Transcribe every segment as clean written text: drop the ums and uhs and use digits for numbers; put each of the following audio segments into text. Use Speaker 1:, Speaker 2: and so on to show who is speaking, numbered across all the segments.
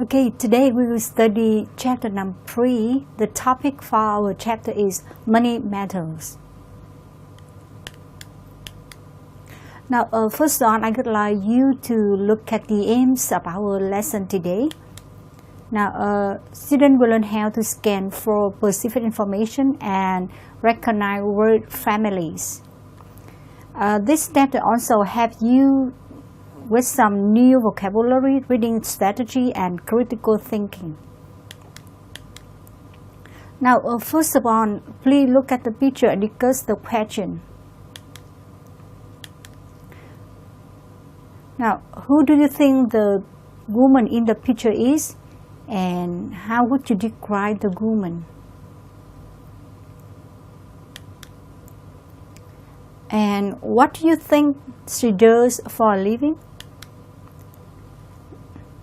Speaker 1: Okay, today we will study chapter number 3. The topic for our chapter is Money Matters. Now, first on, I would like you to look at the aims of our lesson today. Now, students will learn how to scan for specific information and recognize word families. This chapter also help you with some new vocabulary, reading strategy, and critical thinking. Now, first of all, please look at the picture and discuss the question. Now, who do you think the woman in the picture is, and how would you describe the woman? And what do you think she does for a living?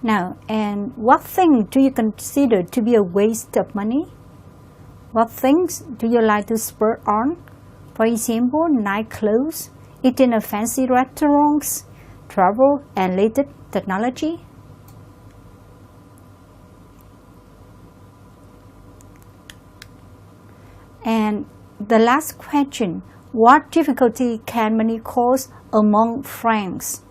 Speaker 1: Now, and what thing do you consider to be a waste of money? What things do you like to spend on? For example, nice clothes, eating at fancy restaurants, travel, and latest technology. And the last question, what difficulty can money cause among friends?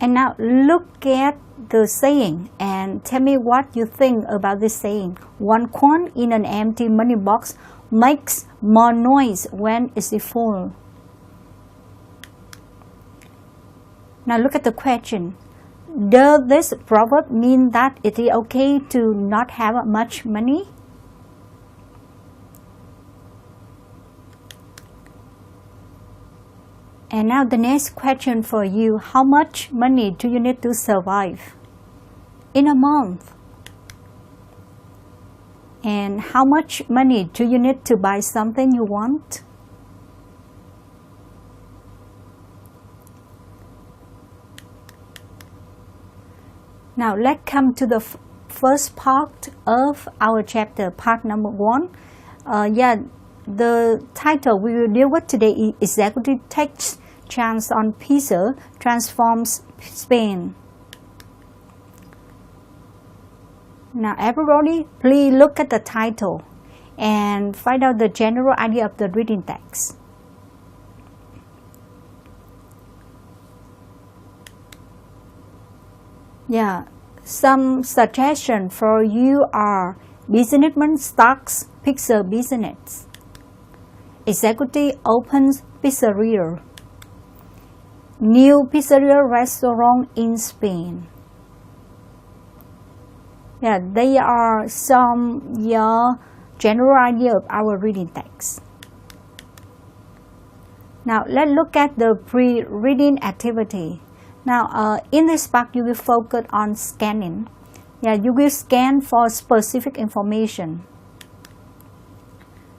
Speaker 1: And now look at the saying and tell me what you think about this saying. One coin in an empty money box makes more noise when it's full. Now look at the question. Does this proverb mean that it is okay to not have much money? And now the next question for you, how much money do you need to survive in a month? And how much money do you need to buy something you want? Now let's come to the first part of our chapter, part number 1. The title we will deal with today is Executive Takes Chance on Pizza Transforms Spain. Now everybody, please look at the title and find out the general idea of the reading text. Some suggestions for you are businessman starts pizza business. Executive opens pizzeria. New pizzeria restaurant in Spain. They are some general idea of our reading text. Now let's look at the pre-reading activity. Now in this part you will focus on scanning. You will scan for specific information.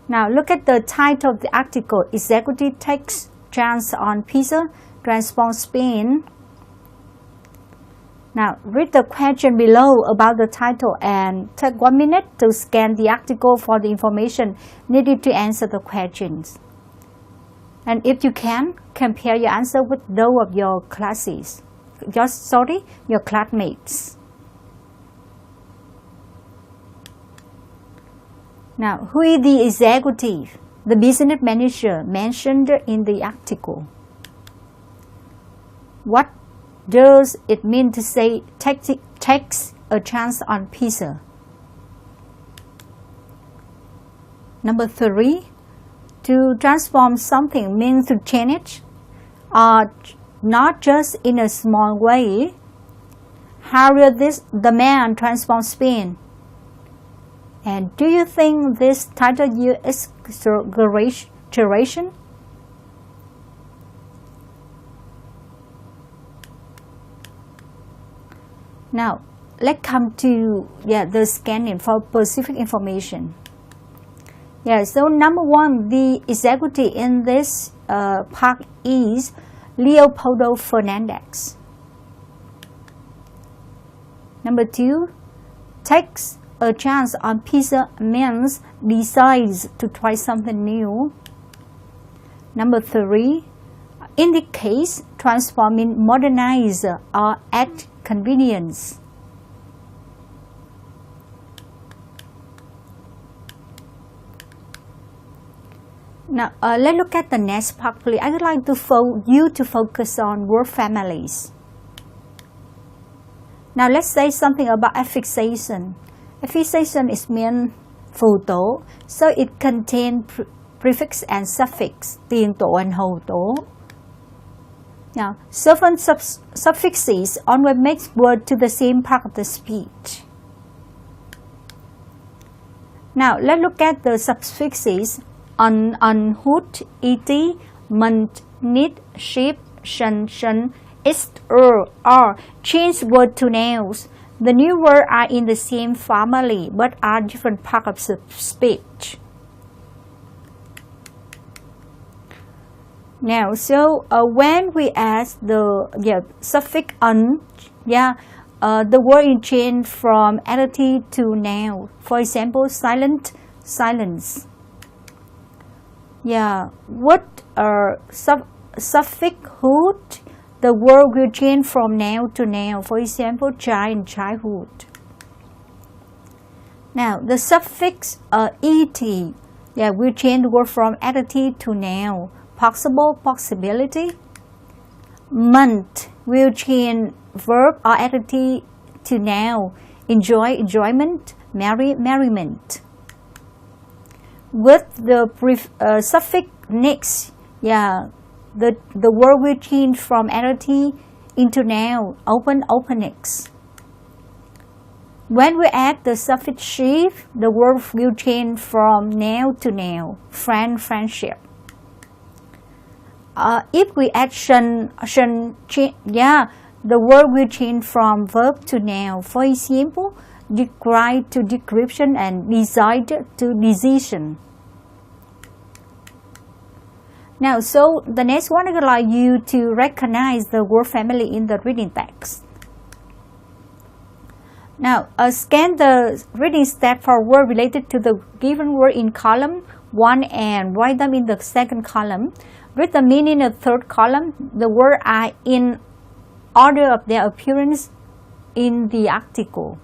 Speaker 1: Now look at the title of the article, Executive Takes Chance on Pizza Transforms Spain. Now read the question below about the title and take 1 minute to scan the article for the information needed to answer the questions. And if you can, compare your answer with those of your your classmates. Now, who is the executive, the business manager mentioned in the article? What does it mean to say takes a chance on pizza? Number 3, to transform something means to change it, not just in a small way. How will the man transform Spain? And do you think this title is exaggeration? Now, let's come to the scanning for specific information. So number 1, the executive in this part is Leopoldo Fernandez. Number 2, takes a chance on pizza means decides to try something new. Number 3, indicate, transforming, modernize, or add convenience. Now, let's look at the next part, please. I would like you to focus on word families. Now, let's say something about affixation. Affixation is mean phụ tố, so it contains prefix and suffix, tiền tố and hậu tố. Now, certain suffixes always make word to the same part of the speech. Now, let's look at the suffixes. On, hood, et, month, need, ship, shun, ist, or change word to nouns. The new words are in the same family but are different parts of the speech. Now, so when we add the suffix on, the word is changed from adjective to noun. For example, silent, silence. What suffix hood, the word will change from noun to noun. For example, child and childhood. Now, the suffix et, will change the word from adjective to noun. Possible, possibility. Month will change verb or adjective to noun. Enjoy, enjoyment. Merry, merriment. With the suffix next, the word will change from adjective into noun. Open, openings. When we add the suffix chief, the word will change from noun to noun. Friend, friendship. If we add shun, the word will change from verb to noun. For example, describe to description and decide to decision. Now, so the next one, I would like you to recognize the word family in the reading text. Now, scan the reading step for word related to the given word in column 1 and write them in the second column. With the meaning in the third column, the words are in order of their appearance in the article.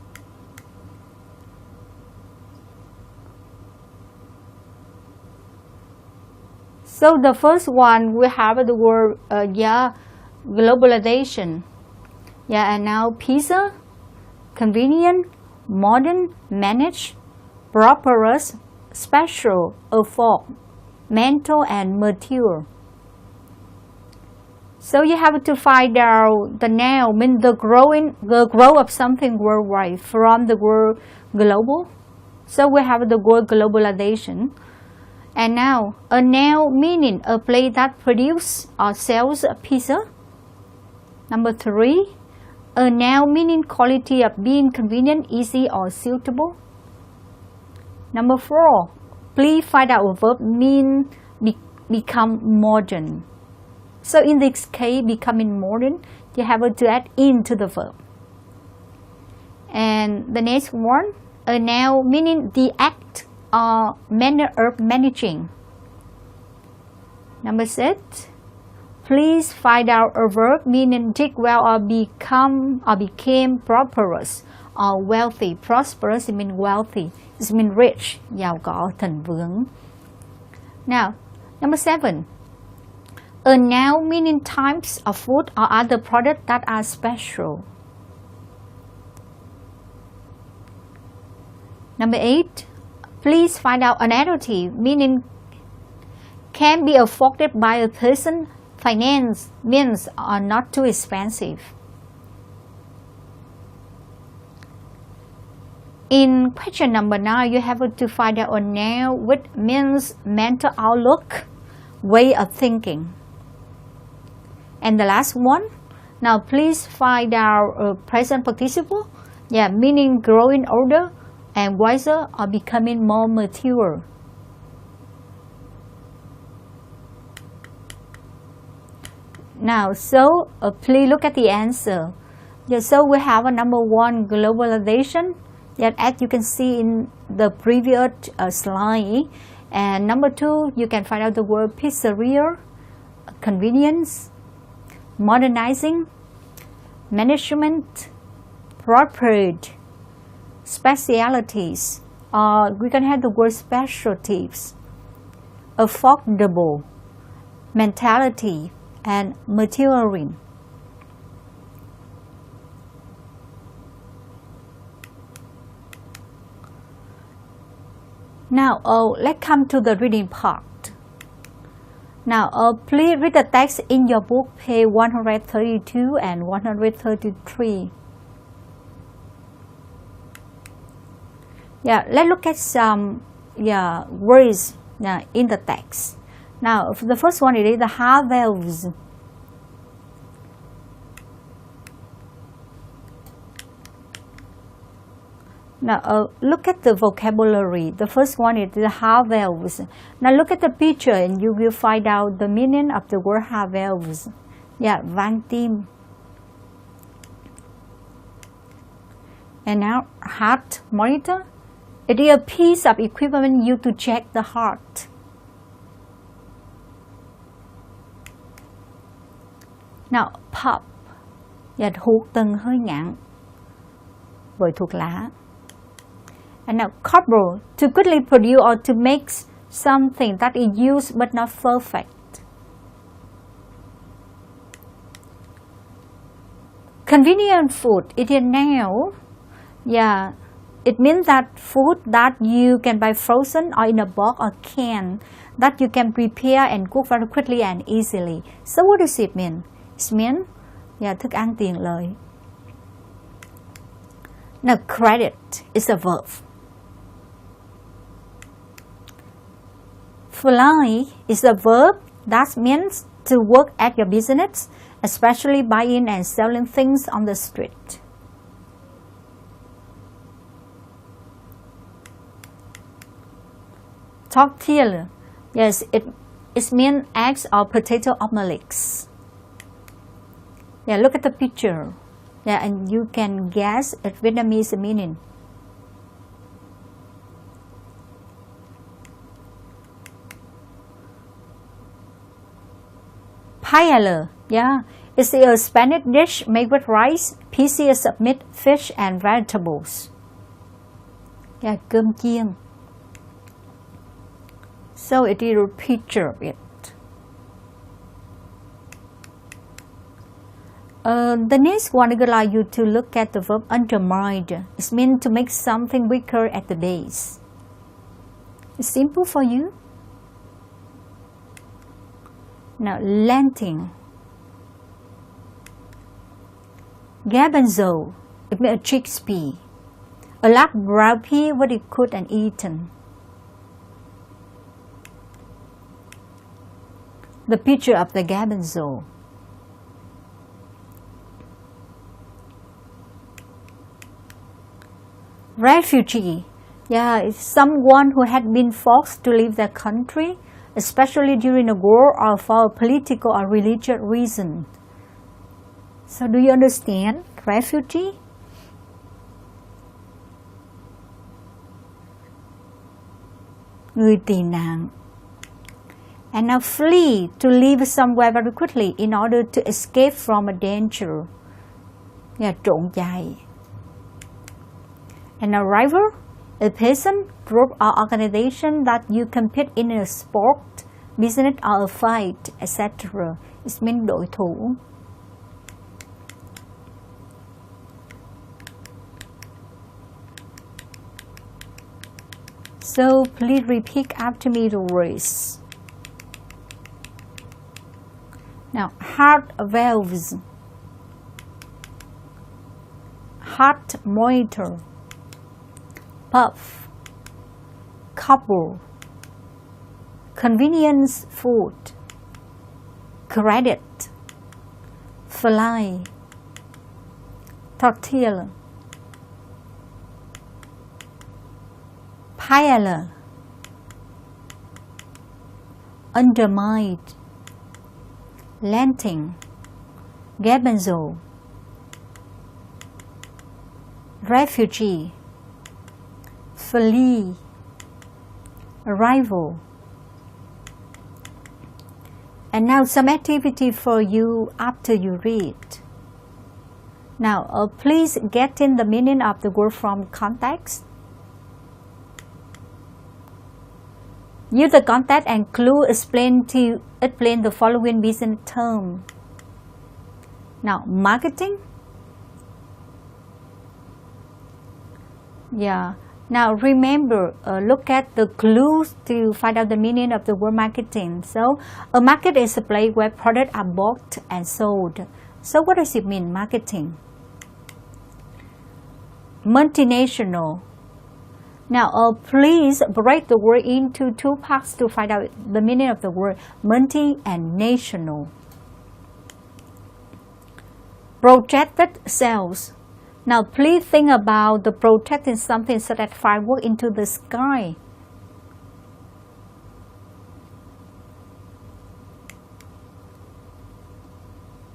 Speaker 1: So the first one, we have the word, globalization. And now pizza, convenient, modern, managed, prosperous, special, afford, mental, and mature. So you have to find out the noun, mean the growth of something worldwide from the word global. So we have the word globalization. And now, a noun meaning a place that produces or sells a pizza. Number 3, a noun meaning quality of being convenient, easy, or suitable. Number 4, please find out a verb mean become modern. So in this case, becoming modern, you have to add into the verb. And the next one, a noun meaning the act or manner of managing. Number 6, please find out a verb meaning did well or become or became prosperous or wealthy. Prosperous, it means wealthy. It means rich, giàu có, thịnh vượng. Now, number 7, a noun meaning types of food or other products that are special. Number 8, please find out an adjective meaning can be afforded by a person, finance, means are not too expensive. In question number 9, you have to find out a noun which means mental outlook, way of thinking. And the last one, now please find out a present participle, meaning growing older and wiser or becoming more mature. Now, so please look at the answer. So we have a number 1, globalization. As you can see in the previous slide, And number 2, you can find out the word pizzeria, convenience, modernizing, management, property, specialities, or we can have the word specialties, affordable, mentality, and material. Now, let's come to the reading part. Now, please read the text in your book, page 132 and 133. Yeah, let's look at some words in the text. Now, the first one is the heart valves. Now, look at the vocabulary. The first one is the heart valves. Now, look at the picture and you will find out the meaning of the word heart valves. Yeah, van tim. And now, heart monitor. It is a piece of equipment used to check the heart. Now, pop. Yeah, thuốc từng hơi ngạn bởi thuốc lá. And now, couple, to quickly produce or to make something that is used but not perfect. Convenient food, it is now, yeah, it means that food that you can buy frozen or in a box or can, that you can prepare and cook very quickly and easily. So what does it mean? It means, yeah, thức ăn tiện lợi. Now, credit is a verb. Fly is a verb that means to work at your business, especially buying and selling things on the street. Tortilla, yes, it means eggs or potato omelets. Yeah, look at the picture. Yeah, and you can guess its Vietnamese meaning. Paella, yeah, it's a Spanish dish made with rice, pieces of meat, fish, and vegetables. Yeah, cơm chiên. So it is a picture of it. The next one would allow you to look at the verb undermine. It means to make something weaker at the base. It's simple for you. Now, lentil. Garbanzo, it means a chickpea. A large brown pea, what is cooked and eaten. The picture of the garbanzo. Refugee, yeah, it's someone who had been forced to leave their country, especially during a war or for a political or religious reason. So do you understand? Refugee? Người tị nạn. And now flee, to leave somewhere very quickly in order to escape from a danger. Yeah, trốn chạy. And a rival, a person, group or organization that you compete in a sport, business or a fight, etc. It means đối thủ. So please repeat after me the words. Now, heart valves, heart monitor, puff, couple, convenience food, credit, fly, tortilla, paella, undermine, lentil, garbanzo, refugee, flee, rival. And now some activity for you after you read. Now, please get in the meaning of the word from context. Use the context and clue explain the following business term. Now, marketing. Yeah. Now remember, look at the clues to find out the meaning of the word marketing. So, a market is a place where products are bought and sold. So, what does it mean, marketing? Multinational. Now, please break the word into two parts to find out the meaning of the word multi and national. Projected sales. Now, please think about the projecting something such as fireworks into the sky.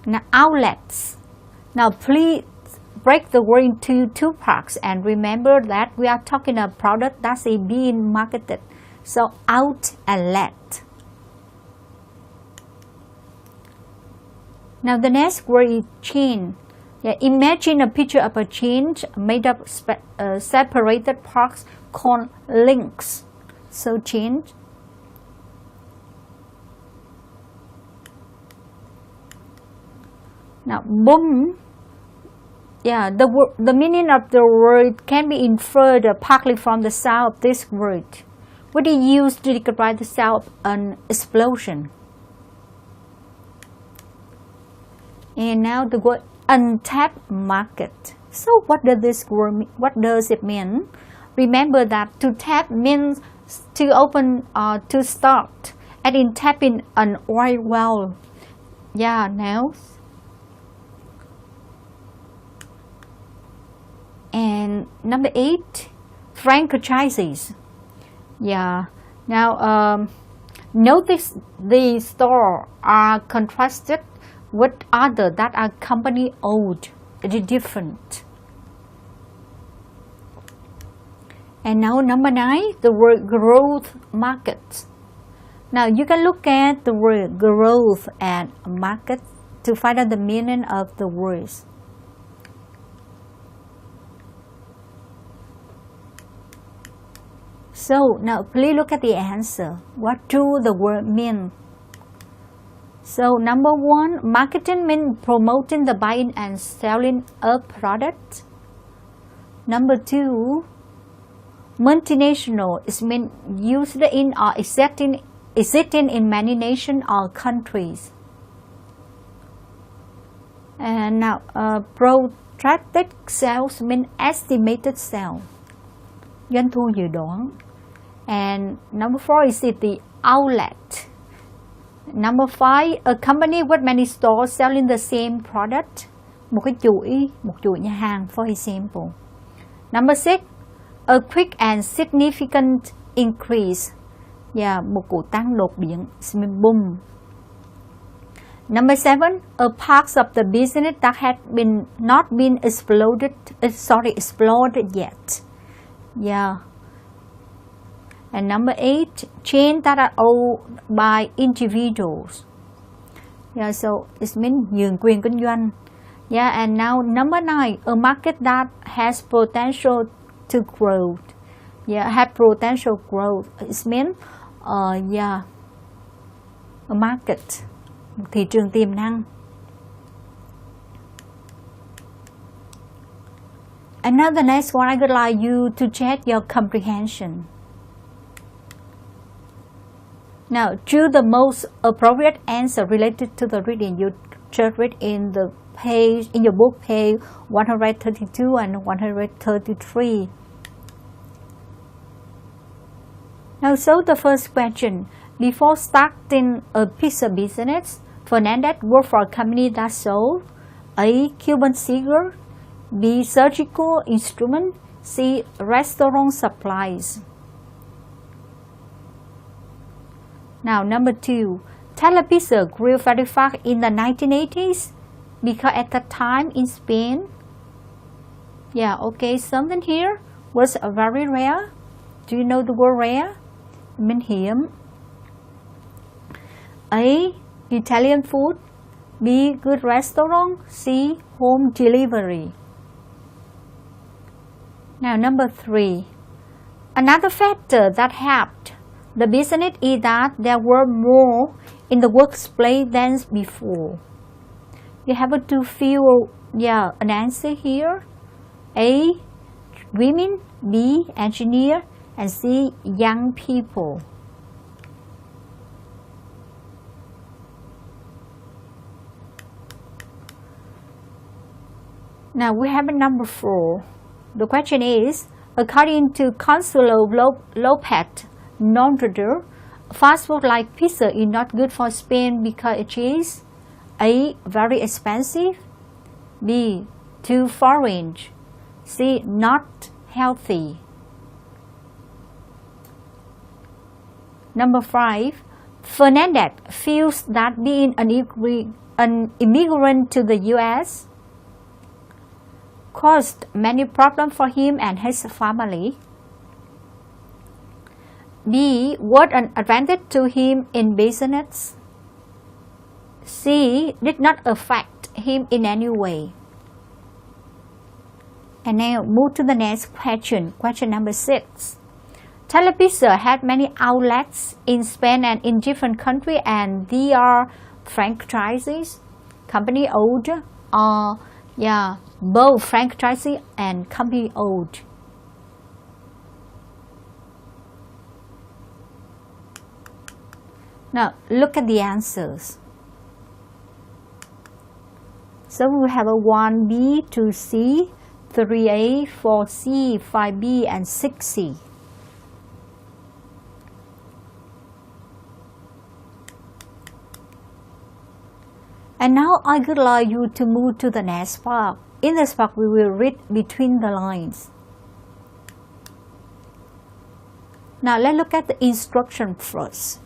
Speaker 1: Now, outlets. Now, please break the word into two parts and remember that we are talking about product that is being marketed. So, out and let. Now, the next word is chain. Yeah, imagine a picture of a chain made up separated parts called links. So, chain. Now, boom. Yeah, the meaning of the word can be inferred partly from the sound of this word, which is used to describe the sound of an explosion. And now the word untapped market. So what does this word mean? What does it mean? Remember that to tap means to open or to start, and in tapping an oil well. Yeah, now. And number 8, franchises. Yeah. Now, notice the store are contrasted with other that are company owned. It is different. And now number 9, the word growth market. Now you can look at the word growth and market to find out the meaning of the words. So now please look at the answer. What do the word mean? So number 1, marketing means promoting the buying and selling a product. Number 2, multinational is meant used in or existing in many nations or countries. And now projected sales mean estimated sale. Doanh thu dự đoán. And number 4 is the outlet. Number 5, a company with many stores selling the same product. Một chuỗi nhà hàng, for example. Number 6, a quick and significant increase. Yeah, một cuộc tăng đột biến, boom. Number 7, a parts of the business that had not been explored yet. Yeah. And number 8, chains that are owned by individuals. Yeah, so it means nhượng quyền kinh doanh. Yeah, and now number 9, a market that has potential to grow. Yeah, have potential growth. It means, a market, một thị trường tiềm năng. And now the next one, I would like you to check your comprehension. Now, choose the most appropriate answer related to the reading you just read in the page in your book, page 132 and 133. Now, so the first question: before starting a pizza business, Fernandez worked for a company that sold A. Cuban cigar, B. surgical instrument, C. restaurant supplies. Now, number 2, Telepizza grew very fast in the 1980s because at that time in Spain, yeah, okay, something here was very rare. Do you know the word rare? mean hiếm. A. Italian food. B. Good restaurant. C. Home delivery. Now number 3. Another factor that helped the business is that there were more in the workplace than before. You have to fill an answer here. A. Women. B. Engineer. And C. Young people. Now we have a number 4. The question is, according to Consuelo Lopez Nondrador, fast food like pizza is not good for Spain because it is A. Very expensive. B. Too foreign. C. Not healthy. Number 5. Fernandez feels that being an immigrant to the U.S. caused many problems for him and his family. B. Was an advantage to him in business. C. Did not affect him in any way. And now move to the next question. Question number 6. Telepizza had many outlets in Spain and in different countries, and they are franchises, company owned, or both franchisee and company owned. Now look at the answers. So we have a 1B, 2C, 3A, 4C, 5B, and 6C. And now I would like you to move to the next part. In this part, we will read between the lines. Now let's look at the instruction first.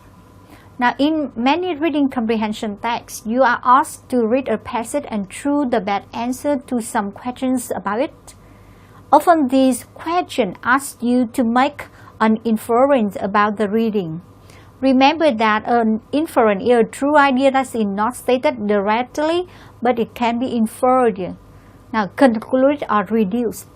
Speaker 1: Now in many reading comprehension texts, you are asked to read a passage and choose the best answer to some questions about it. Often these questions ask you to make an inference about the reading. Remember that an inference is a true idea that is not stated directly, but it can be inferred. Now, concluded or reduced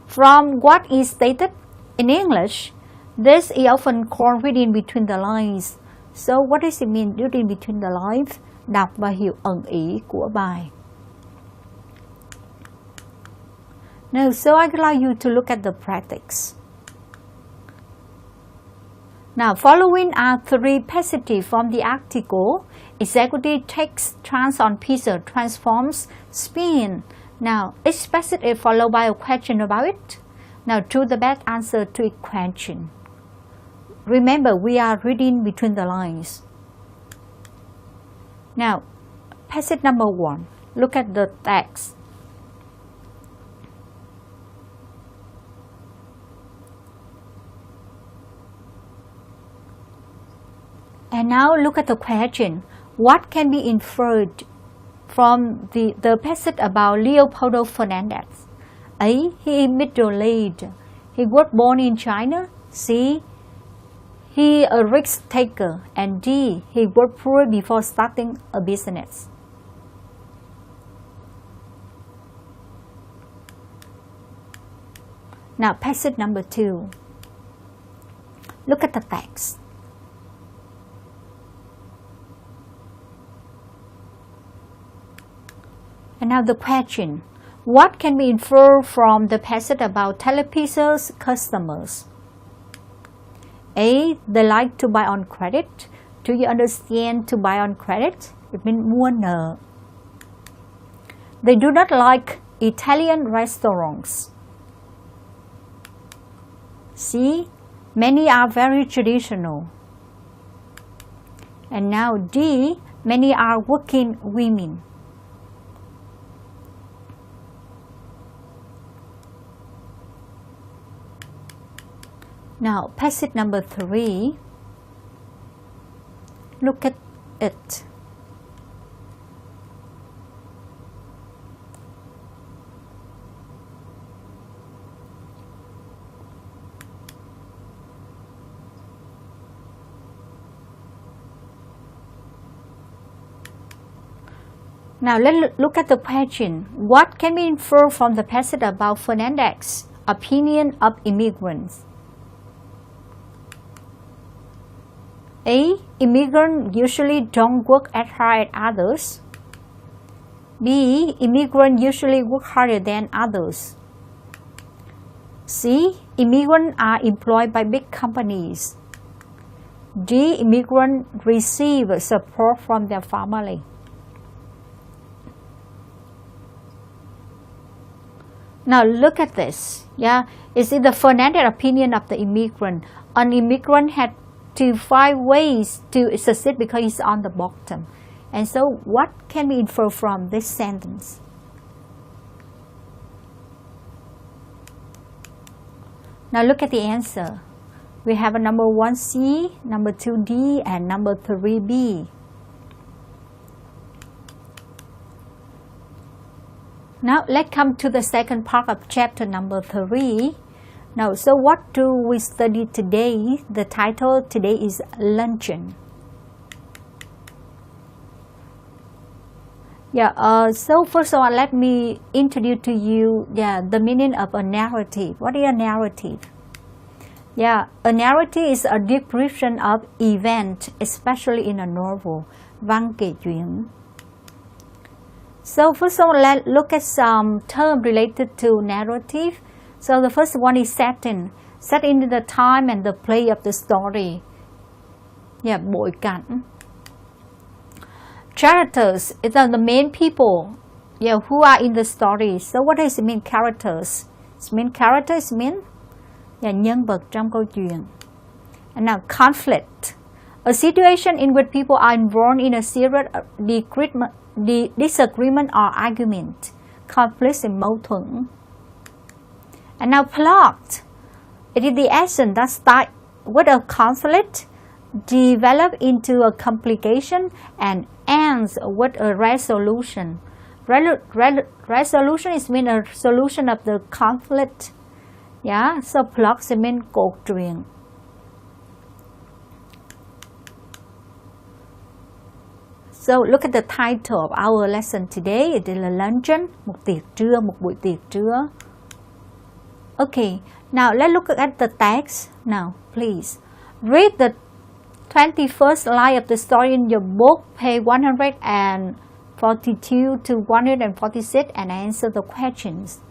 Speaker 1: from what is stated. In English, this is often called reading between the lines. So, what does it mean reading between the lines? Đọc và hiểu ẩn ý của bài. Now, so I'd like you to look at the practice. Now, following are 3 passages from the article. Executive takes chance on pizza, transforms Spain. Now, each passage is followed by a question about it. Now, choose the best answer to each question. Remember, we are reading between the lines. Now, passage number 1. Look at the text. And now look at the question. What can be inferred from the passage about Leopoldo Fernandez? A. He is middle-aged. He was born in China. C. He is a risk taker. And D. He was poor before starting a business. Now passage number 2. Look at the text. And now the question, what can be inferred from the passage about Telepizza's customers? A. They like to buy on credit. Do you understand to buy on credit? It means mua nợ. They do not like Italian restaurants. C. Many are very traditional. And now D. Many are working women. Now, passage number 3, look at it. Now let's look at the question. What can we infer from the passage about Fernandez's opinion of immigrants? A. Immigrants usually don't work as hard as others. B. Immigrants usually work harder than others. C. Immigrants are employed by big companies. D. Immigrants receive support from their family. Now look at this. Is it the Fernandez opinion of the immigrant? An immigrant had to find ways to succeed because he's on the bottom. And so what can we infer from this sentence? Now look at the answer. We have a number 1C, number 2D, and number 3B. Now let's come to the second part of chapter number 3. Now, so what do we study today? The title today is Luncheon. So first of all, let me introduce to you the meaning of a narrative. What is a narrative? A narrative is a description of event, especially in a novel. Văn kể chuyện. So first of all, let's look at some terms related to narrative. So the first one is setting. Set into the time and the place of the story. Bối cảnh. Characters is the main people who are in the story. So what does it mean, characters? It means characters mean nhân vật trong câu chuyện. And now conflict. A situation in which people are involved in a serious disagreement or argument. Conflict is mâu thuẫn. And now plot. It is the action that starts with a conflict, develop into a complication, and ends with a resolution. Resolution is mean a solution of the conflict. So plot is mean cốt truyện. So look at the title of our lesson today. It is a luncheon, một tiệc trưa, một buổi tiệc trưa. Okay, now let's look at the text. Now, please read the 21st line of the story in your book, page 142 to 146, and answer the questions.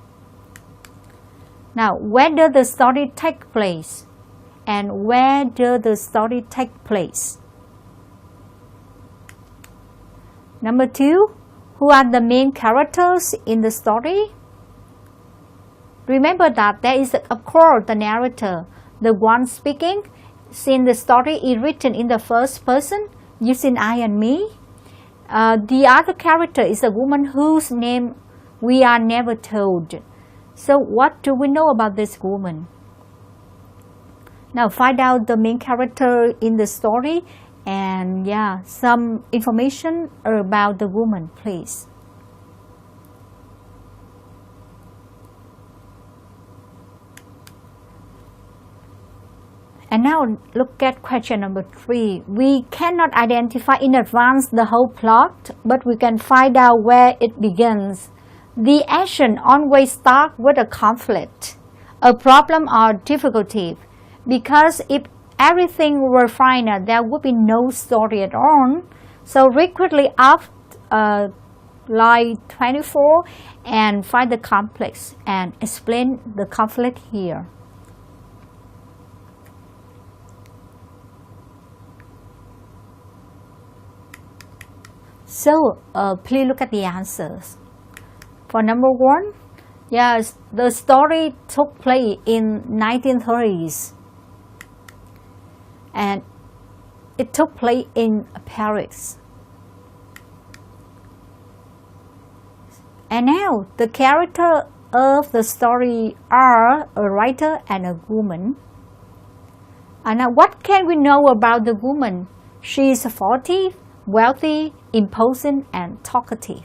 Speaker 1: Now, where does the story take place? And where does the story take place? Number 2, who are the main characters in the story? Remember that there is, of course, the narrator, the one speaking. Since the story is written in the first person, using I and me. The other character is a woman whose name we are never told. So what do we know about this woman? Now find out the main character in the story and some information about the woman, please. And now look at question number 3. We cannot identify in advance the whole plot, but we can find out where it begins. The action always starts with a conflict, a problem or difficulty, because if everything were fine, there would be no story at all. So read quickly up line 24 and find the conflicts and explain the conflict here. So please look at the answers. For number 1, yes, the story took place in 1930s. And it took place in Paris. And now the character of the story are a writer and a woman. And now what can we know about the woman? She is 40, wealthy, imposing, and talkative.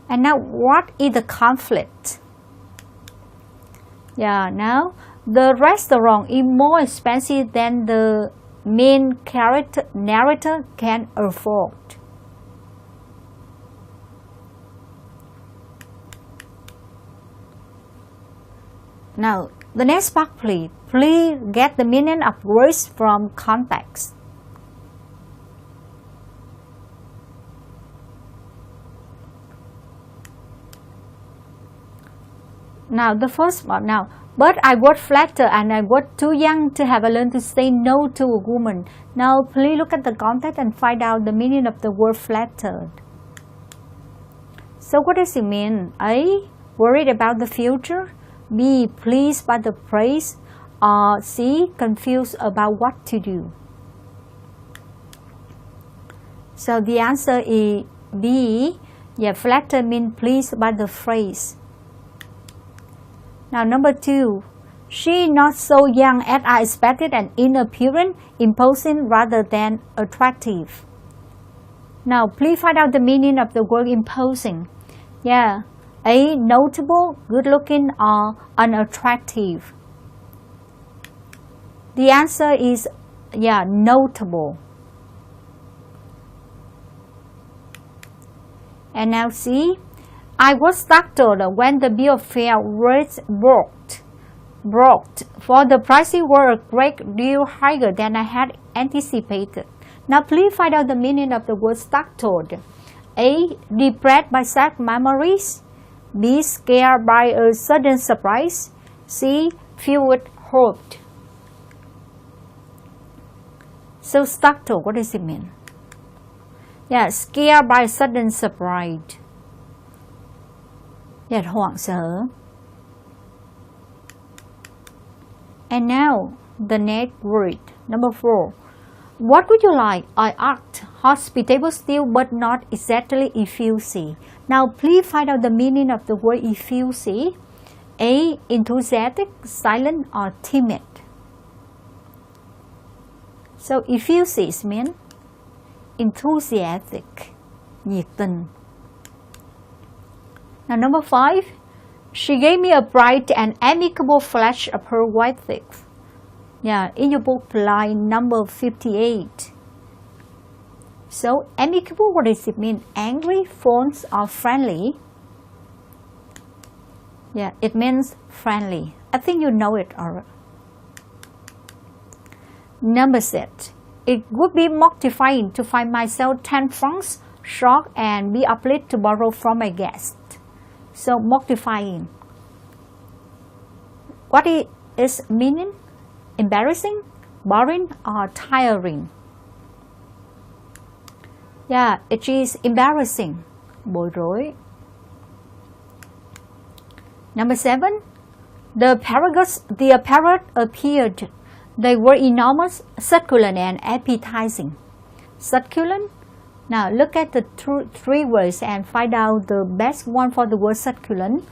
Speaker 1: And now what is the conflict? Now The restaurant is more expensive than the main narrator can afford. Now, the next part, please. Please get the meaning of words from context. Now, the first one. Now, but I got flattered and I got too young to have learned to say no to a woman. Now, please look at the context and find out the meaning of the word flattered. So, what does it mean? A. Worried about the future. B. Pleased by the praise. Or C. Confused about what to do. So, the answer is B. Yeah, flattered means pleased by the phrase. Now, number 2, she not so young as I expected and in appearance, imposing rather than attractive. Now, please find out the meaning of the word imposing. Yeah, A, notable, good looking, or unattractive. The answer is, yeah, notable. And now C. I was startled when the bill of fare was brought, for the prices were a great deal higher than I had anticipated. Now please find out the meaning of the word startled. A. Depressed by sad memories. B. Scared by a sudden surprise. C. Filled with hope. So startled, what does it mean? Yeah, scared by sudden surprise. Yeah, hoảng sợ. And now, the next word, number 4. What would you like? I asked, hospitable still, but not exactly effusive. Now, please find out the meaning of the word effusive. A. Enthusiastic, silent, or timid. So, effusive means enthusiastic, nhiệt tình. Now, number 5, she gave me a bright and amicable flash of her white teeth. Yeah, in your book, line number 58. So, amicable, what does it mean? Angry, fond, or friendly? Yeah, it means friendly. I think you know it already. Number 6, it would be mortifying to find myself 10 francs short and be obliged to borrow from my guest. So, mortifying. What is meaning? Embarrassing, boring, or tiring? Yeah, it is embarrassing. Bối rối. Number 7. The parrot appeared. They were enormous, succulent, and appetizing. Succulent. Now look at the three words and find out the best one for the word succulent.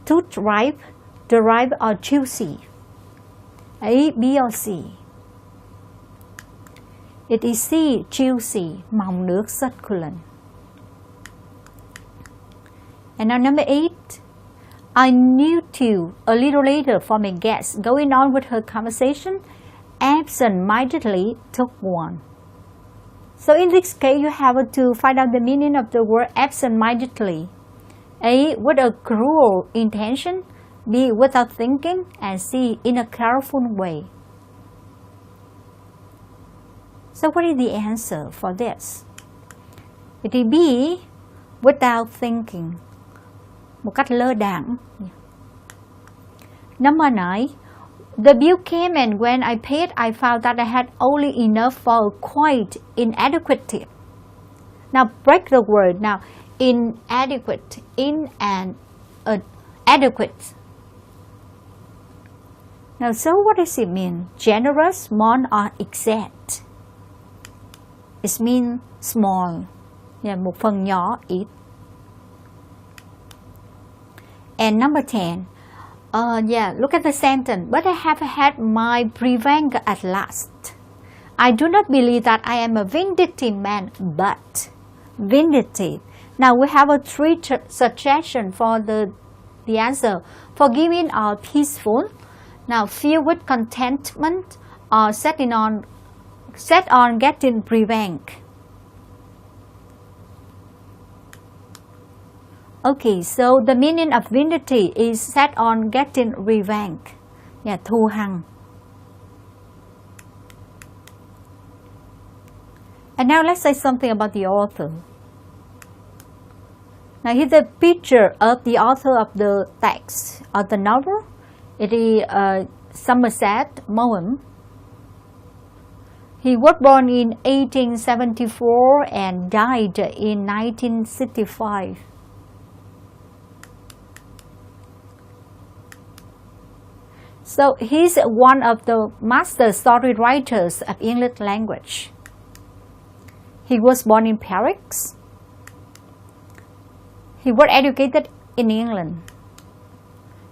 Speaker 1: Tooth ripe, ripe, or juicy. A, B, or C? It is C, juicy, mọng nước, succulent. And now number 8. I knew too, a little later from a guest, going on with her conversation, absent-mindedly took one. So in this case, you have to find out the meaning of the word absent-mindedly. A, with a cruel intention. B, without thinking. And C, in a careful way. So what is the answer for this? It is B, without thinking. Một cách lơ đãng. Number 9. The bill came and when I paid, I found that I had only enough for a quite inadequate tip. Now break the word. Now, inadequate, in and adequate. Now, so what does it mean? Generous, small, or exact? It means small. Yeah, một phần nhỏ, ít. And number 10. Look at the sentence. But I have had my revenge at last. I do not believe that I am a vindictive man, but vindictive. Now we have a 3 suggestions for the answer. Forgiving or peaceful. Now, filled with contentment or set on getting revenge. Okay, so the meaning of vanity is set on getting revenge. Yeah, thù hằn. And now let's say something about the author. Now here's a picture of the author of the text of the novel. It is Somerset Maugham. He was born in 1874 and died in 1965. So he's one of the master story writers of English language. He was born in Paris. He was educated in England.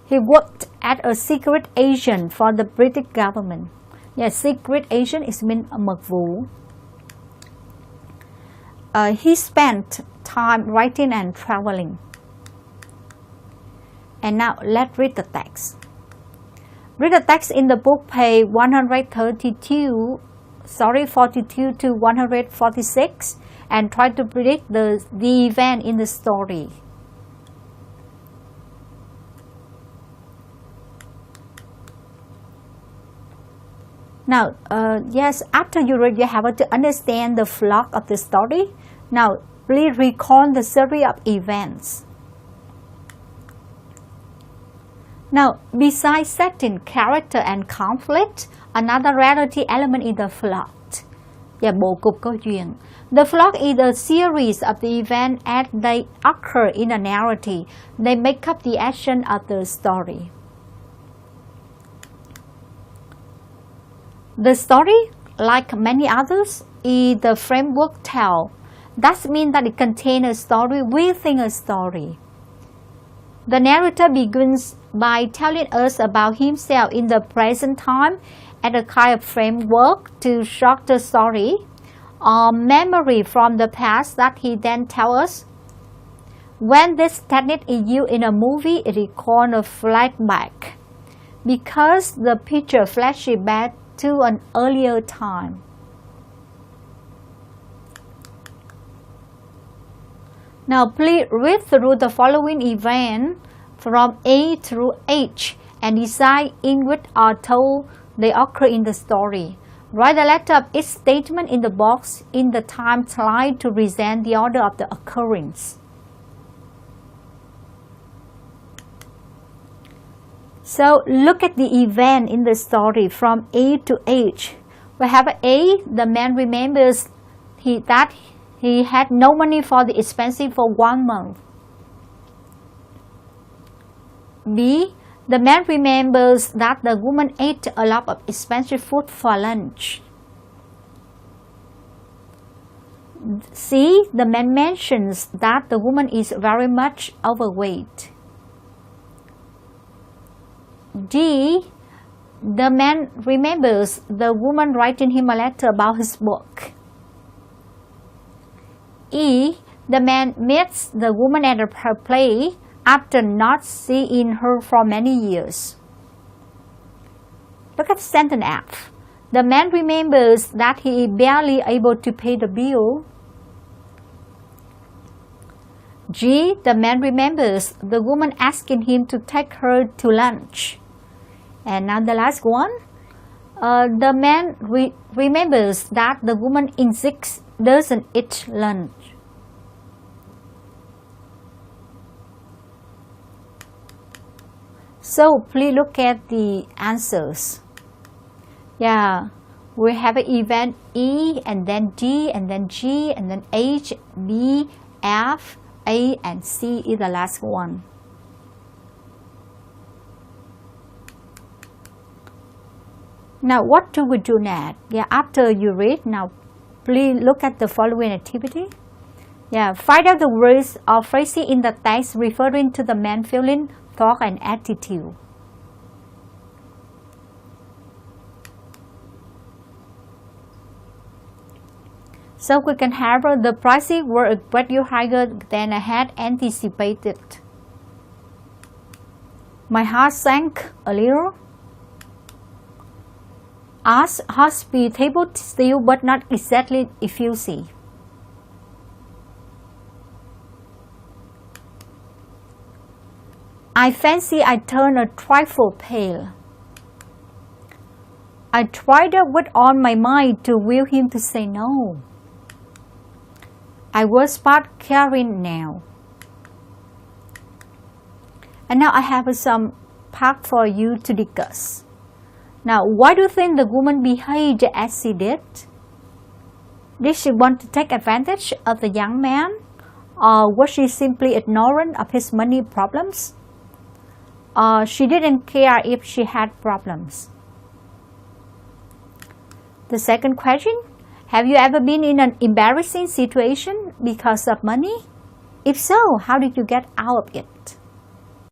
Speaker 1: He worked as a secret agent for the British government. Yes, secret agent is mean mật vụ. He spent time writing and traveling. And now let's read the text. Read the text in the book page 42 to 146 and try to predict the event in the story. Now, yes, after you read, you have to understand the plot of the story. Now, please recall the series of events. Now, besides setting, character and conflict, another reality element is the plot. Yeah, bố cục câu chuyện. The plot is a series of the events as they occur in a narrative. They make up the action of the story. The story, like many others, is the framework tale. That means that it contains a story within a story. The narrator begins by telling us about himself in the present time as a kind of framework to shock the story or memory from the past that he then tells us. When this technique is used in a movie, it is called a flashback because the picture flashes back to an earlier time. Now please read through the following event from A through H and decide in which are told they occur in the story. Write the letter of each statement in the box in the timeline to present the order of the occurrence. So look at the event in the story from A to H. We have A, the man remembers that he had no money for the expenses for 1 month. B, the man remembers that the woman ate a lot of expensive food for lunch. C, the man mentions that the woman is very much overweight. D, the man remembers the woman writing him a letter about his book. E, the man meets the woman at her play after not seeing her for many years. Look at sentence F. The man remembers that he is barely able to pay the bill. G, the man remembers the woman asking him to take her to lunch. And now the last one, the man remembers that the woman insists doesn't eat lunch. So please look at the answers. Yeah, we have an event E and then D and then G and then H, B, F, A and C is the last one. Now what do we do next? Yeah, after you read, now please look at the following activity. Yeah, find out the words or phrases in the text referring to the man's feeling, thought and attitude. So we can have the prices were a great deal higher than I had anticipated. My heart sank a little. As hospitable still, but not exactly effusive. I fancy I turned a trifle pale. I tried with all my might to will him to say no. I was part caring now. And now I have some part for you to discuss. Now, why do you think the woman behaved as she did? Did she want to take advantage of the young man? Or was she simply ignorant of his money problems? Or she didn't care if she had problems? The second question, have you ever been in an embarrassing situation because of money? If so, how did you get out of it?